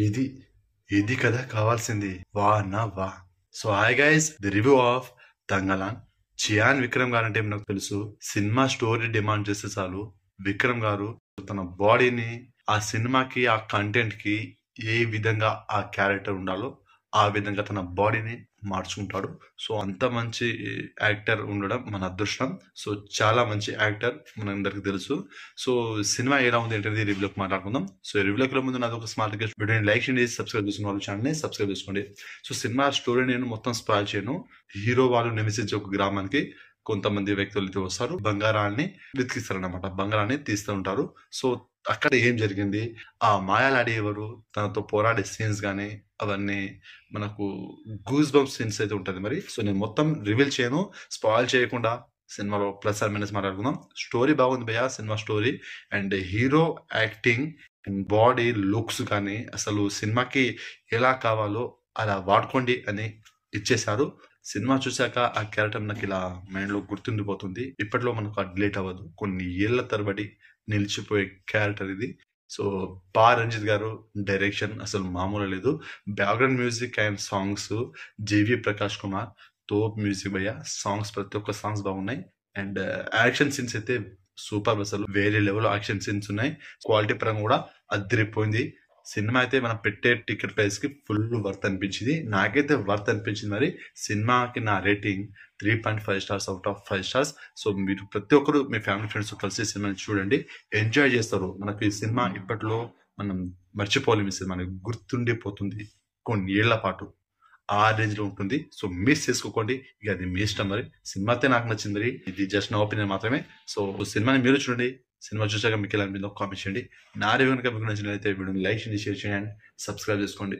ఇది ఇది కదా కావాల్సింది. వా అన్నా వా. So hi guys, the review of Thangalaan. Chiyaan Vikram గారు అంటే నాకు తెలుసు. సినిమా స్టోరీ డిమాండ్ చేస్తే చాలు విక్రమ్ గారు తన బాడీని ఆ సినిమాకి, ఆ కంటెంట్ కి ఏ విధంగా ఆ క్యారెక్టర్ ఉండాలో ఆ విధంగా తన బాడీని మార్చుకుంటాడు. సో అంత మంచి యాక్టర్ ఉండడం మన అదృష్టం. సో చాలా మంచి యాక్టర్ మనందరికి తెలుసు. సో సినిమా ఎలా ఉంది ఏంటనేది రివ్యూలోకి మాట్లాడుకుందాం. సో రివ్యూలోకి ముందు నాది ఒక స్మార్ట్ రిక్వెస్ట్, వీడియోని లైక్ చేయండి, సబ్స్క్రైబ్ చేసుకున్న వాళ్ళు ఛానల్ని సబ్స్క్రైబ్ చేసుకోండి. సో సినిమా స్టోరీ నేను మొత్తం స్పాయిల్ చేయను. హీరో వాళ్ళు నివసించే ఒక గ్రామానికి కొంతమంది వ్యక్తులు అయితే వస్తారు, బంగారాన్ని వెతికిస్తారనమాట, బంగారాన్ని తీస్తూ ఉంటారు. సో అక్కడ ఏం జరిగింది, ఆ మాయాలాడి ఎవరు, తనతో పోరాడే సీన్స్ కానీ అవన్నీ మనకు గూస్ బంప్ సీన్స్ అయితే ఉంటుంది. మరి సో నేను మొత్తం రివీల్ చేయను, స్పాయిల్ చేయకుండా సినిమాలో ప్లస్ ఆర్ మైనస్ మాట్లాడుకుందాం. స్టోరీ బాగుంది భయ్యా, cinema story and hero acting and body looks కానీ అసలు సినిమాకి ఎలా కావాలో అలా వాడుకోండి అని ఇచ్చేశారు. సినిమా చూశాక ఆ క్యారెక్టర్ నాకు ఇలా మైండ్ లో గుర్తుండిపోతుంది. ఇప్పట్లో మనకు డిలీట్ అవ్వదు, కొన్ని ఏళ్ల తరబడి నిలిచిపోయే క్యారెక్టర్ ఇది. సో పా రంజిత్ గారు డైరెక్షన్ అసలు మామూలు లేదు. Background music and songs GV Prakash Kumar తోప్ మ్యూజిక్ భయ్య. సాంగ్స్ ప్రతి ఒక్క సాంగ్స్ బాగున్నాయి అండ్ యాక్షన్ సీన్స్ అయితే సూపర్, అసలు వేరే లెవెల్ యాక్షన్ సీన్స్ ఉన్నాయి. క్వాలిటీ పరంగా కూడా అదిరిపోయింది. సినిమా అయితే మనం పెట్టే టికెట్ ప్రైస్ కి ఫుల్ వర్త్ అనిపించింది. నాకైతే వర్త్ అనిపించింది. మరి సినిమాకి నా rating 3.5 stars out of 5 stars. So మీరు ప్రతి ఒక్కరు మీ ఫ్యామిలీ ఫ్రెండ్స్ కలిసి సినిమాని చూడండి, ఎంజాయ్ చేస్తారు. మనకు ఈ సినిమా ఇప్పట్లో మనం మర్చిపోలేము. ఈ సినిమా గుర్తుండిపోతుంది కొన్ని ఏళ్ల పాటు, ఆ రేంజ్ లో ఉంటుంది. సో మిస్ చేసుకోకండి, ఇక అది మీ ఇష్టం. మరి సినిమా అయితే నాకు నచ్చింది, మరి ఇది జస్ట్ నా ఒపీనియన్ మాత్రమే. సో సినిమాని మీరు చూడండి, సినిమా చూసాక మీకు ఎలా అనిపిందో కామెంట్ చేయండి. నా రివ్యూ కనుక మీకు నచ్చినట్లయితే వీడియోని లైక్ చేయండి, షేర్ చేయండి అండ్ సబ్స్క్రైబ్ చేసుకోండి.